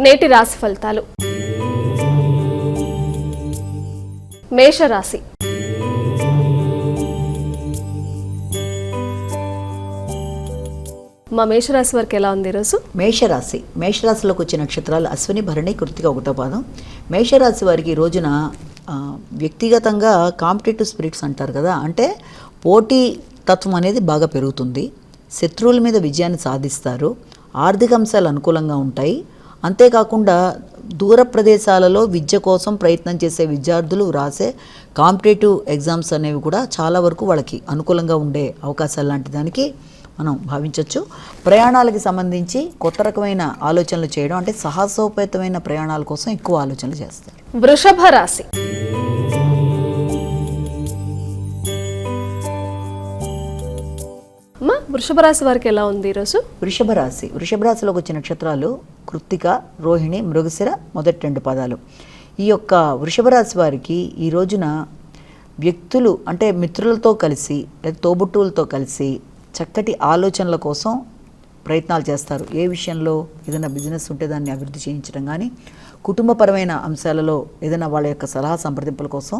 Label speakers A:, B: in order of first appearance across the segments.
A: నేటి రాశి ఫలితాలు. మేషరాశి. మా మేషరాశి వారికి ఎలా ఉంది ఈరోజు?
B: మేషరాశిలోకి వచ్చే నక్షత్రాలు అశ్విని, భరణి, కృత్తిక, ఒకటో పాదం. మేషరాశి వారికి ఈ రోజున వ్యక్తిగతంగా కాంపిటేటివ్ స్పిరిట్స్ అంటారు కదా, అంటే పోటీ తత్వం అనేది బాగా పెరుగుతుంది. శత్రువుల మీద విజయాన్ని సాధిస్తారు. ఆర్థిక అంశాలు అనుకూలంగా ఉంటాయి. అంతేకాకుండా దూర ప్రదేశాలలో విద్య కోసం ప్రయత్నం చేసే విద్యార్థులు రాసే కాంపిటేటివ్ ఎగ్జామ్స్ అనేవి కూడా చాలా వరకు వాళ్ళకి అనుకూలంగా ఉండే అవకాశాలు లాంటి దానికి మనం భావించవచ్చు. ప్రయాణాలకు సంబంధించి కొత్త రకమైన ఆలోచనలు చేయడం, అంటే సాహసోపేతమైన ప్రయాణాల కోసం ఎక్కువ ఆలోచనలు చేస్తారు.
A: వృషభ రాశి. వృషభ రాశి వారికి ఎలా ఉంది ఈరోజు?
B: వృషభ రాశిలోకి వచ్చే నక్షత్రాలు కృత్తిక, రోహిణి, మృగశిర, మొదటి 2 పదాలు. ఈ యొక్క వృషభ రాశి వారికి ఈ రోజున వ్యక్తులు అంటే మిత్రులతో కలిసి లేదా తోబుట్టువులతో కలిసి చక్కటి ఆలోచనల కోసం ప్రయత్నాలు చేస్తారు. ఏ విషయంలో ఏదైనా బిజినెస్ ఉంటే దాన్ని అభివృద్ధి చేయించడం కానీ, కుటుంబపరమైన అంశాలలో ఏదైనా వాళ్ళ యొక్క సలహా సంప్రదింపుల కోసం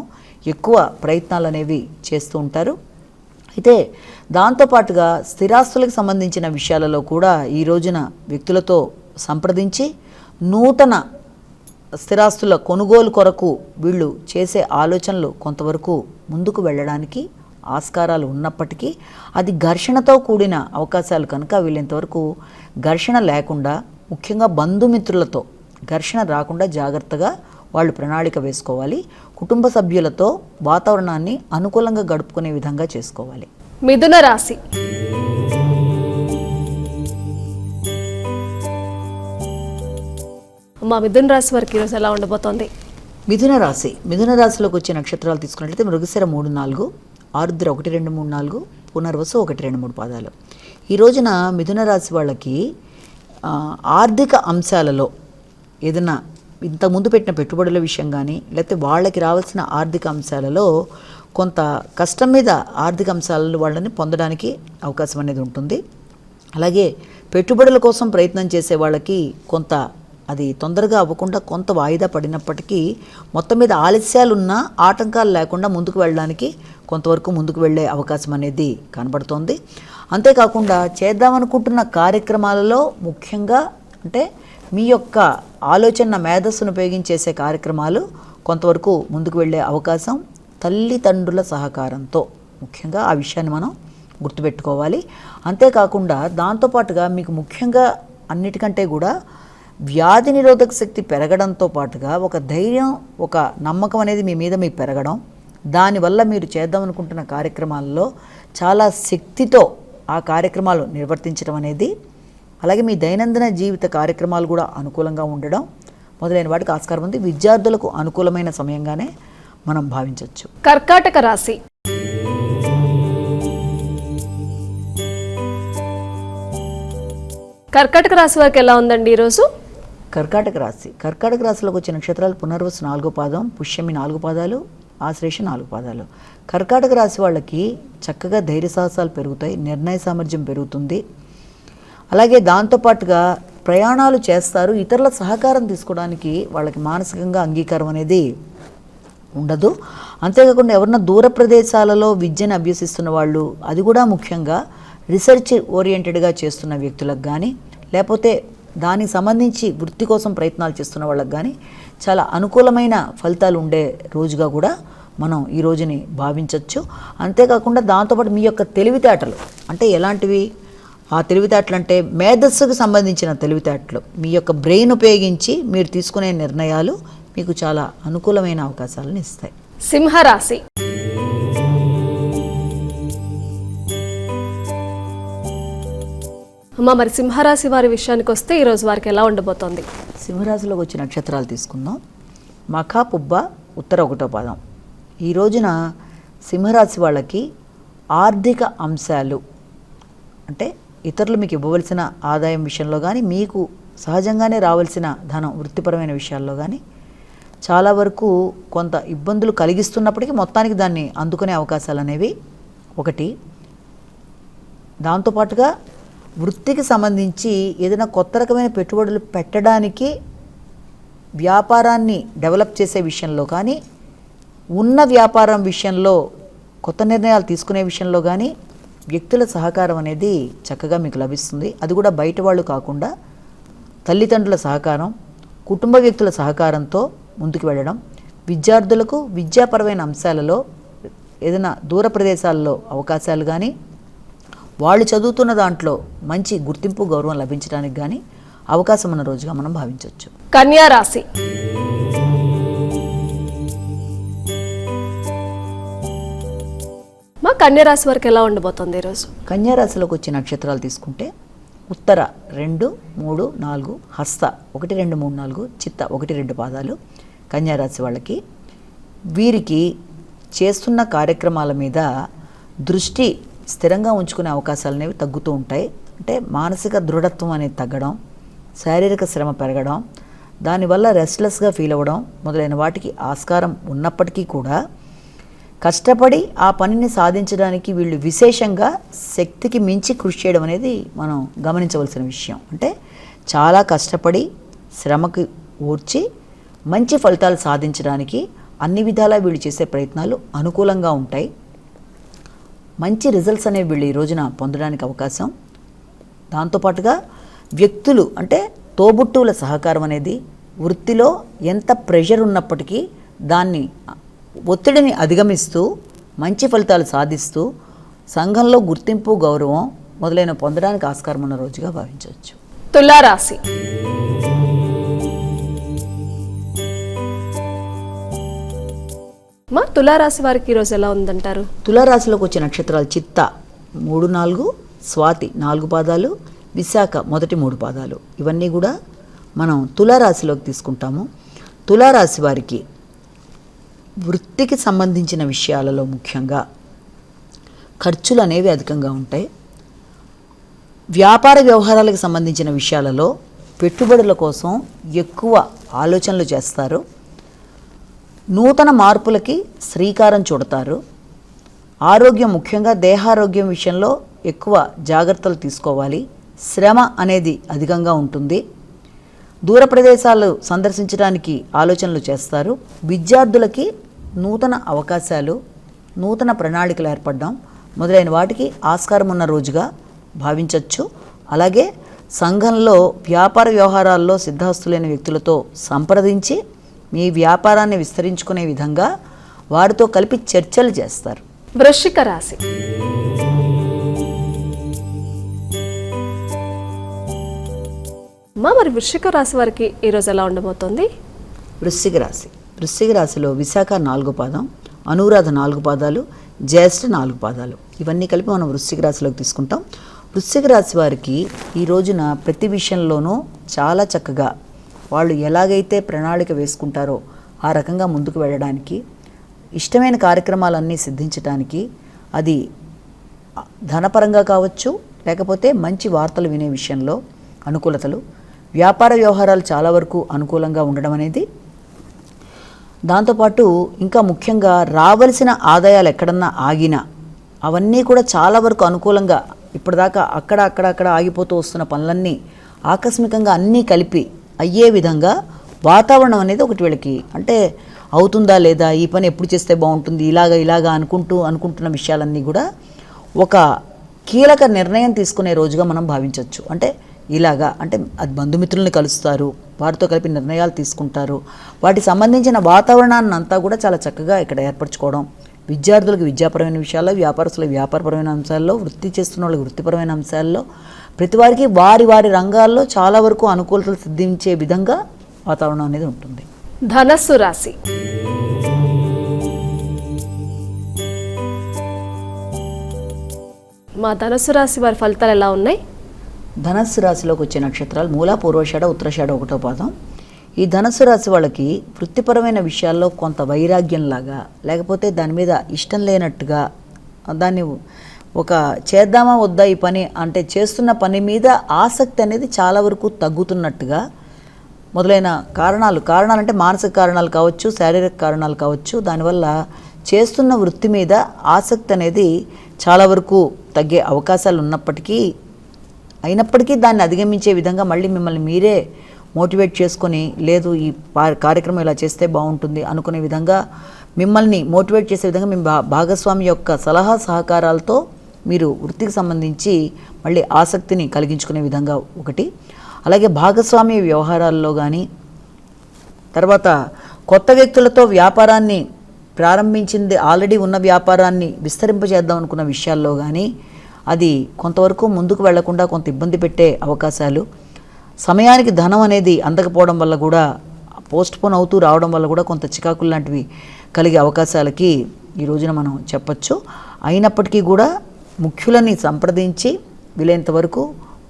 B: ఎక్కువ ప్రయత్నాలు అనేవి చేస్తూ ఉంటారు. అయితే దాంతోపాటుగా స్థిరాస్తులకు సంబంధించిన విషయాలలో కూడా ఈ రోజున వ్యక్తులతో సంప్రదించి నూతన స్థిరాస్తుల కొనుగోలు కొరకు వీళ్ళు చేసే ఆలోచనలు కొంతవరకు ముందుకు వెళ్ళడానికి ఆస్కారాలు ఉన్నప్పటికీ అది ఘర్షణతో కూడిన అవకాశాలు కనుక వీళ్ళంతవరకు ఘర్షణ లేకుండా, ముఖ్యంగా బంధుమిత్రులతో ఘర్షణ రాకుండా జాగ్రత్తగా వాళ్ళు ప్రణాళిక వేసుకోవాలి. కుటుంబ సభ్యులతో వాతావరణాన్ని అనుకూలంగా గడుపుకునే విధంగా చేసుకోవాలి.
A: మిథున రాశి. మా మిథున రాశి వారికి ఈరోజు ఎలా ఉండబోతోంది?
B: మిథున రాశిలోకి వచ్చే నక్షత్రాలు తీసుకున్నట్లయితే మృగశిర 3, 4, ఆరుద్ర 1, 2, 3, 4, పునర్వసు 1, 2, 3 పాదాలు. ఈ రోజున మిథున రాశి వాళ్ళకి ఆర్థిక అంశాలలో ఏదైనా ఇంతకుముందు పెట్టిన పెట్టుబడుల విషయం కానీ, లేకపోతే వాళ్ళకి రావాల్సిన ఆర్థిక అంశాలలో కొంత కష్టం మీద ఆర్థిక అంశాలను వాళ్ళని పొందడానికి అవకాశం అనేది ఉంటుంది. అలాగే పెట్టుబడుల కోసం ప్రయత్నం చేసే వాళ్ళకి కొంత అది తొందరగా అవ్వకుండా కొంత వాయిదా పడినప్పటికీ మొత్తం మీద ఆలస్యాలున్నా ఆటంకాలు లేకుండా ముందుకు వెళ్ళడానికి కొంతవరకు ముందుకు వెళ్ళే అవకాశం అనేది కనబడుతోంది. అంతేకాకుండా చేద్దామనుకుంటున్న కార్యక్రమాలలో ముఖ్యంగా అంటే మీ యొక్క ఆలోచన మేధస్సును ఉపయోగించేసే కార్యక్రమాలు కొంతవరకు ముందుకు వెళ్ళే అవకాశం తల్లిదండ్రుల సహకారంతో, ముఖ్యంగా ఆ విషయాన్ని మనం గుర్తుపెట్టుకోవాలి. అంతేకాకుండా దాంతోపాటుగా మీకు ముఖ్యంగా అన్నిటికంటే కూడా వ్యాధి నిరోధక శక్తి పెరగడంతో పాటుగా ఒక ధైర్యం, ఒక నమ్మకం అనేది మీ మీద మీకు పెరగడం, దానివల్ల మీరు చేద్దామనుకుంటున్న కార్యక్రమాల్లో చాలా శక్తితో ఆ కార్యక్రమాలు నిర్వర్తించడం అనేది, అలాగే మీ దైనందిన జీవిత కార్యక్రమాలు కూడా అనుకూలంగా ఉండడం మొదలైన వాటికి ఆస్కారం ఉంది. విద్యార్థులకు అనుకూలమైన సమయంగానే మనం భావించవచ్చు.
A: కర్కాటక రాశి. కర్కాటక రాశి వారికి ఎలా ఉందండి ఈరోజు?
B: కర్కాటక రాశిలోకి వచ్చే నక్షత్రాలు పునర్వసు 4 పాదం, పుష్యమి 4 పాదాలు, ఆశ్లేష 4 పాదాలు. కర్కాటక రాశి వాళ్ళకి చక్కగా ధైర్య సాహసాలు పెరుగుతాయి, నిర్ణయ సామర్థ్యం పెరుగుతుంది. అలాగే దాంతోపాటుగా ప్రయాణాలు చేస్తారు. ఇతరుల సహకారం తీసుకోవడానికి వాళ్ళకి మానసికంగా అంగీకారం అనేది ఉండదు. అంతేకాకుండా ఎవరన్నా దూర ప్రదేశాలలో విద్యను అభ్యసిస్తున్న వాళ్ళు, అది కూడా ముఖ్యంగా రీసెర్చ్ ఓరియంటెడ్గా చేస్తున్న వ్యక్తులకు కానీ, లేకపోతే దానికి సంబంధించి వృత్తి కోసం ప్రయత్నాలు చేస్తున్న వాళ్ళకి కానీ చాలా అనుకూలమైన ఫలితాలు ఉండే రోజుగా కూడా మనం ఈ రోజుని భావించవచ్చు. అంతేకాకుండా దాంతోపాటు మీ యొక్క తెలివితేటలు అంటే ఎలాంటివి? ఆ తెలివితేటలు అంటే మేధస్సుకు సంబంధించిన తెలివితేటలు, మీ యొక్క బ్రెయిన్ ఉపయోగించి మీరు తీసుకునే నిర్ణయాలు మీకు చాలా అనుకూలమైన అవకాశాలను ఇస్తాయి.
A: సింహరాశి. మరి సింహరాశి వారి విషయానికి వస్తే ఈరోజు వారికి ఎలా ఉండబోతోంది?
B: సింహరాశిలోకి వచ్చే నక్షత్రాలు తీసుకుందాం. మఖ, పుబ్బ, ఉత్తర 1వ పాదం. ఈ రోజున సింహరాశి వాళ్ళకి ఆర్థిక అంశాలు అంటే ఇతరులు మీకు ఇవ్వవలసిన ఆదాయం విషయంలో కానీ, మీకు సహజంగానే రావాల్సిన ధనం వృత్తిపరమైన విషయాల్లో కానీ చాలా వరకు కొంత ఇబ్బందులు కలిగిస్తున్నప్పటికీ మొత్తానికి దాన్ని అందుకునే అవకాశాలు అనేవి ఒకటి. దాంతోపాటుగా వృత్తికి సంబంధించి ఏదైనా కొత్త రకమైన పెట్టుబడులు పెట్టడానికి వ్యాపారాన్ని డెవలప్ చేసే విషయంలో కానీ, ఉన్న వ్యాపారం విషయంలో కొత్త నిర్ణయాలు తీసుకునే విషయంలో కానీ వ్యక్తుల సహకారం అనేది చక్కగా మీకు లభిస్తుంది. అది కూడా బయట వాళ్ళు కాకుండా తల్లిదండ్రుల సహకారం, కుటుంబ వ్యక్తుల సహకారంతో ముందుకు వెళ్ళడం. విద్యార్థులకు విద్యాపరమైన అంశాలలో ఏదైనా దూర ప్రదేశాల్లో అవకాశాలు కానీ, వాళ్ళు చదువుతున్న దాంట్లో మంచి గుర్తింపు గౌరవం లభించడానికి కానీ అవకాశం ఉన్న రోజుగా మనం భావించవచ్చు.
A: కన్యా రాశి. మా కన్యా రాశి వారికి ఎలా ఉండబోతుంది ఈరోజు?
B: కన్యా రాశిలోకి వచ్చే నక్షత్రాలు తీసుకుంటే ఉత్తర 2, 3, 4, హస్త 1, 2, 3, 4, చిత్త 1, 2 పాదాలు కన్యా రాశి వాళ్ళకి. వీరికి చేస్తున్న కార్యక్రమాల మీద దృష్టి స్థిరంగా ఉంచుకునే అవకాశాలు అనేవి తగ్గుతూ ఉంటాయి. అంటే మానసిక దృఢత్వం అనేది తగ్గడం, శారీరక శ్రమ పెరగడం, దానివల్ల రెస్ట్లెస్గా ఫీల్ అవ్వడం మొదలైన వాటికి ఆస్కారం ఉన్నప్పటికీ కూడా కష్టపడి ఆ పనిని సాధించడానికి వీళ్ళు విశేషంగా శక్తికి మించి కృషి చేయడం అనేది మనం గమనించవలసిన విషయం. అంటే చాలా కష్టపడి శ్రమకు ఓర్చి మంచి ఫలితాలు సాధించడానికి అన్ని విధాలా వీళ్ళు చేసే ప్రయత్నాలు అనుకూలంగా ఉంటాయి. మంచి రిజల్ట్స్ అనేవి వీళ్ళు ఈ రోజున పొందడానికి అవకాశం. దాంతోపాటుగా వ్యక్తులు అంటే తోబుట్టువుల సహకారం అనేది వృత్తిలో ఎంత ప్రెషర్ ఉన్నప్పటికీ దాన్ని ఒత్తిడిని అధిగమిస్తూ మంచి ఫలితాలు సాధిస్తూ సంఘంలో గుర్తింపు గౌరవం మొదలైన పొందడానికి ఆస్కారం ఉన్న రోజుగా భావించవచ్చు.
A: తులారాశి. మా తులారాశి వారికి ఈరోజు ఎలా ఉందంటారు?
B: తులారాశిలోకి వచ్చే నక్షత్రాలు చిత్త 3, 4, స్వాతి 4 పాదాలు, విశాఖ మొదటి 3 పాదాలు. ఇవన్నీ కూడా మనం తులారాశిలోకి తీసుకుంటాము. తులారాశి వారికి వృత్తికి సంబంధించిన విషయాలలో ముఖ్యంగా ఖర్చులు అనేవి అధికంగా ఉంటాయి. వ్యాపార వ్యవహారాలకు సంబంధించిన విషయాలలో పెట్టుబడుల కోసం ఎక్కువ ఆలోచనలు చేస్తారు. నూతన మార్పులకి శ్రీకారం చుడతారు. ఆరోగ్యం ముఖ్యంగా దేహారోగ్యం విషయంలో ఎక్కువ జాగ్రత్తలు తీసుకోవాలి. శ్రమ అనేది అధికంగా ఉంటుంది. దూర ప్రదేశాలు సందర్శించడానికి ఆలోచనలు చేస్తారు. విద్యార్థులకి నూతన అవకాశాలు, నూతన ప్రణాళికలు ఏర్పడడం మొదలైన వాటికి ఆస్కారం ఉన్న రోజుగా భావించవచ్చు. అలాగే సంఘంలో వ్యాపార వ్యవహారాల్లో సిద్ధహస్తులైన వ్యక్తులతో సంప్రదించి మీ వ్యాపారాన్ని విస్తరించుకునే విధంగా వారితో కలిపి చర్చలు చేస్తారు.
A: వృశ్చిక రాశి. మరి వృశ్చిక రాశి వారికి ఈరోజు ఎలా ఉండబోతోంది?
B: వృశ్చిక రాశి. వృశ్చిక రాశిలో విశాఖ 4 పాదం, అనురాధ 4 పాదాలు, జ్యేష్ఠ 4 పాదాలు. ఇవన్నీ కలిపి మనం వృశ్చిక రాశిలోకి తీసుకుంటాం. వృశ్చిక రాశి వారికి ఈ రోజున ప్రతి విషయంలోనూ చాలా చక్కగా వాళ్ళు ఎలాగైతే ప్రణాళిక వేసుకుంటారో ఆ రకంగా ముందుకు వెళ్ళడానికి, ఇష్టమైన కార్యక్రమాలన్నీ సిద్ధించడానికి, అది ధనపరంగా కావచ్చు లేకపోతే మంచి వార్తలు వినే విషయంలో అనుకూలతలు, వ్యాపార వ్యవహారాలు చాలా వరకు అనుకూలంగా ఉండడం అనేది, దాంతోపాటు ఇంకా ముఖ్యంగా రావలసిన ఆదాయాలు ఎక్కడన్నా ఆగినా అవన్నీ కూడా చాలా వరకు అనుకూలంగా ఇప్పటిదాకా అక్కడ ఆగిపోతూ వస్తున్న పనులన్నీ ఆకస్మికంగా అన్నీ కలిపి అయ్యే విధంగా వాతావరణం అనేది ఒకటి వీళ్ళకి అంటే అవుతుందా లేదా, ఈ పని ఎప్పుడు చేస్తే బాగుంటుంది, ఇలాగా అనుకుంటున్న విషయాలన్నీ కూడా ఒక కీలక నిర్ణయం తీసుకునే రోజుగా మనం భావించవచ్చు. అంటే అంటే అది బంధుమిత్రుల్ని కలుస్తారు, వారితో కలిపి నిర్ణయాలు తీసుకుంటారు. వాటికి సంబంధించిన వాతావరణాన్ని అంతా కూడా చాలా చక్కగా ఇక్కడ ఏర్పరచుకోవడం. విద్యార్థులకు విద్యాపరమైన విషయాల్లో, వ్యాపారస్తులకు వ్యాపారపరమైన అంశాల్లో, వృత్తి చేస్తున్న వాళ్ళకి వృత్తిపరమైన అంశాల్లో, ప్రతి వారికి వారి రంగాల్లో చాలా వరకు అనుకూలతలు సిద్ధించే విధంగా వాతావరణం అనేది ఉంటుంది.
A: ధనస్సు రాశి. మా ధనస్సు రాశి వారి ఫలితాలు ఎలా ఉన్నాయి?
B: ధనస్సు రాశిలోకి వచ్చే నక్షత్రాలు మూల, పూర్వషాఢ, ఉత్తరాషాఢ 1వ పాదం. ఈ ధనస్సు రాశి వాళ్ళకి వృత్తిపరమైన విషయాల్లో కొంత వైరాగ్యంలాగా లేకపోతే దాని మీద ఇష్టం లేనట్టుగా, దాన్ని ఒక చేద్దామా వద్దా ఈ పని అంటే చేస్తున్న పని మీద ఆసక్తి అనేది చాలా వరకు తగ్గుతున్నట్టుగా మొదలైన కారణాలు అంటే మానసిక కారణాలు కావచ్చు, శారీరక కారణాలు కావచ్చు, దానివల్ల చేస్తున్న వృత్తి మీద ఆసక్తి అనేది చాలా వరకు తగ్గే అవకాశాలు అయినప్పటికీ దాన్ని అధిగమించే విధంగా మళ్ళీ మిమ్మల్ని మీరే మోటివేట్ చేసుకొని, లేదు ఈ కార్యక్రమం ఇలా చేస్తే బాగుంటుంది అనుకునే విధంగా మిమ్మల్ని మోటివేట్ చేసే విధంగా మీ భాగస్వామి యొక్క సలహా సహకారాలతో మీరు వృత్తికి సంబంధించి మళ్ళీ ఆసక్తిని కలిగించుకునే విధంగా ఒకటి. అలాగే భాగస్వామి వ్యవహారాల్లో కానీ, తర్వాత కొత్త వ్యక్తులతో వ్యాపారాన్ని ప్రారంభించింది ఆల్రెడీ ఉన్న వ్యాపారాన్ని విస్తరింపజేద్దాం అనుకున్న విషయాల్లో కానీ అది కొంతవరకు ముందుకు వెళ్లకుండా కొంత ఇబ్బంది పెట్టే అవకాశాలు, సమయానికి ధనం అనేది అందకపోవడం వల్ల కూడా పోస్ట్పోన్ అవుతూ రావడం వల్ల కూడా కొంత చికాకులు లాంటివి కలిగే అవకాశాలకి ఈ రోజున మనం చెప్పచ్చు. అయినప్పటికీ కూడా ముఖ్యులని సంప్రదించి వీలైనంత వరకు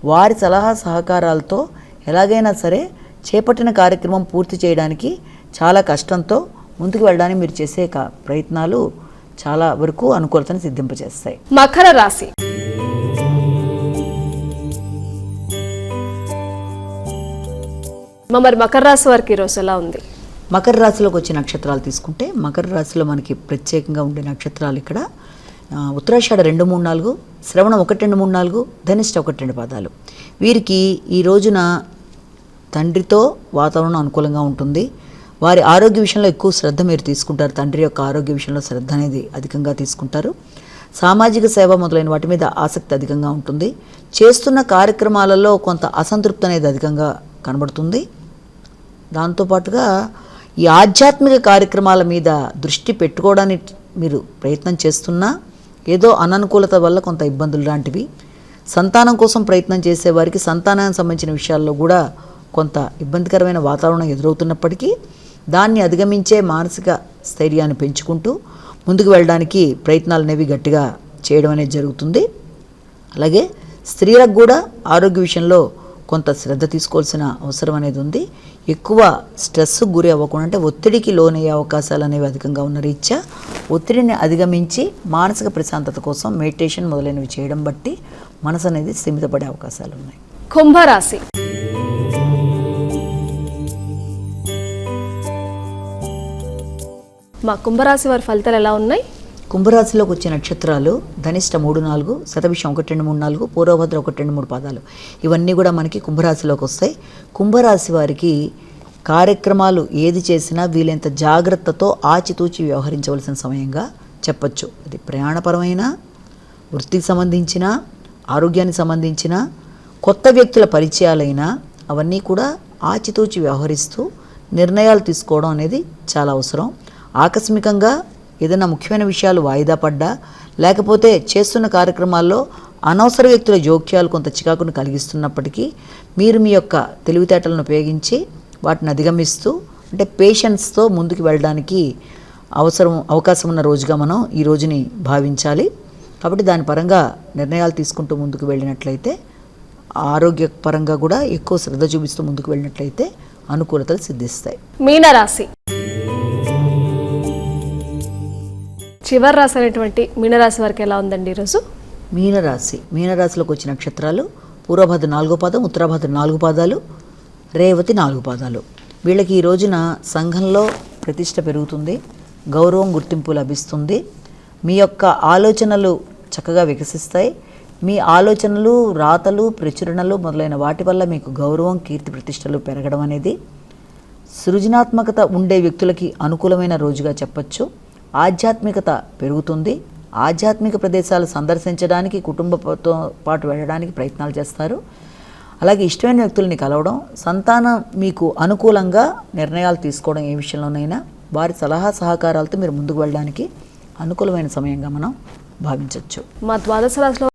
B: వారి సలహా సహకారాలతో ఎలాగైనా సరే చేపట్టిన కార్యక్రమం పూర్తి చేయడానికి చాలా కష్టంతో ముందుకు వెళ్ళడానికి మీరు చేసే ప్రయత్నాలు చాలా వరకు అనుకూలతను సిద్ధింపజేస్తాయి.
A: మకర రాశి. మరి మకర రాశి వారికి ఈరోజు ఎలా ఉంది?
B: మకర రాశిలోకి వచ్చే నక్షత్రాలు తీసుకుంటే మకర రాశిలో మనకి ప్రత్యేకంగా ఉండే నక్షత్రాలు ఇక్కడ ఉత్తరాషాఢ 2, 3, 4, శ్రవణం 1, 2, 3, 4, ధనిష్ట 1, 2 పాదాలు. వీరికి ఈ రోజున తండ్రితో వాతావరణం అనుకూలంగా ఉంటుంది. వారి ఆరోగ్య విషయంలో ఎక్కువ శ్రద్ధ మీరు తీసుకుంటారు. తండ్రి యొక్క ఆరోగ్య విషయంలో శ్రద్ధ అనేది అధికంగా తీసుకుంటారు. సామాజిక సేవ మొదలైన వాటి మీద ఆసక్తి అధికంగా ఉంటుంది. చేస్తున్న కార్యక్రమాలలో కొంత అసంతృప్తి అనేది అధికంగా కనబడుతుంది. దాంతోపాటుగా ఈ ఆధ్యాత్మిక కార్యక్రమాల మీద దృష్టి పెట్టుకోవడానికి మీరు ప్రయత్నం చేస్తున్నా ఏదో అననుకూలత వల్ల కొంత ఇబ్బందులు లాంటివి, సంతానం కోసం ప్రయత్నం చేసేవారికి సంతానానికి సంబంధించిన విషయాల్లో కూడా కొంత ఇబ్బందికరమైన వాతావరణం ఎదురవుతున్నప్పటికీ దాన్ని అధిగమించే మానసిక స్థైర్యాన్ని పెంచుకుంటూ ముందుకు వెళ్ళడానికి ప్రయత్నాలు అనేవి గట్టిగా చేయడం అనేది జరుగుతుంది. అలాగే స్త్రీలకు కూడా ఆరోగ్య విషయంలో కొంత శ్రద్ధ తీసుకోవాల్సిన అవసరం అనేది ఉంది. ఎక్కువ స్ట్రెస్కు గురి అవ్వకుండా, అంటే ఒత్తిడికి లోనయ్యే అవకాశాలు అనేవి అధికంగా ఉన్న రీత్యా ఒత్తిడిని అధిగమించి మానసిక ప్రశాంతత కోసం మెడిటేషన్ మొదలైనవి చేయడం బట్టి మనసు అనేది స్థిమితపడే అవకాశాలు ఉన్నాయి.
A: కుంభరాశి. మా కుంభరాశి వారి ఫలితాలు ఎలా ఉన్నాయి?
B: కుంభరాశిలోకి వచ్చే నక్షత్రాలు ధనిష్ట 3, 4, శతభిషం 1, 2, 3, 4, పూర్వభద్ర 1, 2, 3 పాదాలు. ఇవన్నీ కూడా మనకి కుంభరాశిలోకి వస్తాయి. కుంభరాశి వారికి కార్యక్రమాలు ఏది చేసినా వీలైనంత జాగ్రత్తతో ఆచితూచి వ్యవహరించవలసిన సమయంగా చెప్పచ్చు. అది ప్రయాణపరమైన, వృత్తికి సంబంధించిన, ఆరోగ్యానికి సంబంధించిన, కొత్త వ్యక్తుల పరిచయాలైనా అవన్నీ కూడా ఆచితూచి వ్యవహరిస్తూ నిర్ణయాలు తీసుకోవడం అనేది చాలా అవసరం. ఆకస్మికంగా ఏదైనా ముఖ్యమైన విషయాలు వాయిదా పడ్డా, లేకపోతే చేస్తున్న కార్యక్రమాల్లో అనవసర వ్యక్తుల జోక్యాలు కొంత చికాకును కలిగిస్తున్నప్పటికీ మీరు మీ యొక్క తెలివితేటలను ఉపయోగించి వాటిని అధిగమిస్తూ, అంటే పేషెన్స్తో ముందుకు వెళ్ళడానికి అవకాశం ఉన్న రోజుగా మనం ఈ రోజుని భావించాలి. కాబట్టి దాని పరంగా నిర్ణయాలు తీసుకుంటూ ముందుకు వెళ్ళినట్లయితే, ఆరోగ్యపరంగా కూడా ఎక్కువ శ్రద్ధ చూపిస్తూ ముందుకు వెళ్ళినట్లయితే అనుకూలతలు సిద్ధిస్తాయి.
A: మీనరాశి. చివరి రాశి అనేటువంటి మీనరాశి వారికి ఎలా ఉందండి ఈరోజు?
B: మీనరాశిలోకి వచ్చిన నక్షత్రాలు పూర్వభద్ర 4వ పాదం, ఉత్తరాభద్ర 4 పాదాలు, రేవతి 4 పాదాలు. వీళ్ళకి ఈ రోజున సంఘంలో ప్రతిష్ట పెరుగుతుంది, గౌరవం గుర్తింపు లభిస్తుంది. మీ యొక్క ఆలోచనలు చక్కగా వికసిస్తాయి. మీ ఆలోచనలు, రాతలు, ప్రచురణలు మొదలైన వాటి వల్ల మీకు గౌరవం, కీర్తి ప్రతిష్టలు పెరగడం అనేది సృజనాత్మకత ఉండే వ్యక్తులకి అనుకూలమైన రోజుగా చెప్పచ్చు. ఆధ్యాత్మికత పెరుగుతుంది. ఆధ్యాత్మిక ప్రదేశాలు సందర్శించడానికి, కుటుంబంతో పాటు వెళ్ళడానికి ప్రయత్నాలు చేస్తారు. అలాగే ఇష్టమైన వ్యక్తుల్ని కలవడం, సంతానం మీకు అనుకూలంగా నిర్ణయాలు తీసుకోవడం, ఏ విషయంలోనైనా వారి సలహా సహకారాలతో మీరు ముందుకు వెళ్ళడానికి అనుకూలమైన సమయంగా మనం భావించవచ్చు.
A: మా ద్వాదశ రాశిలో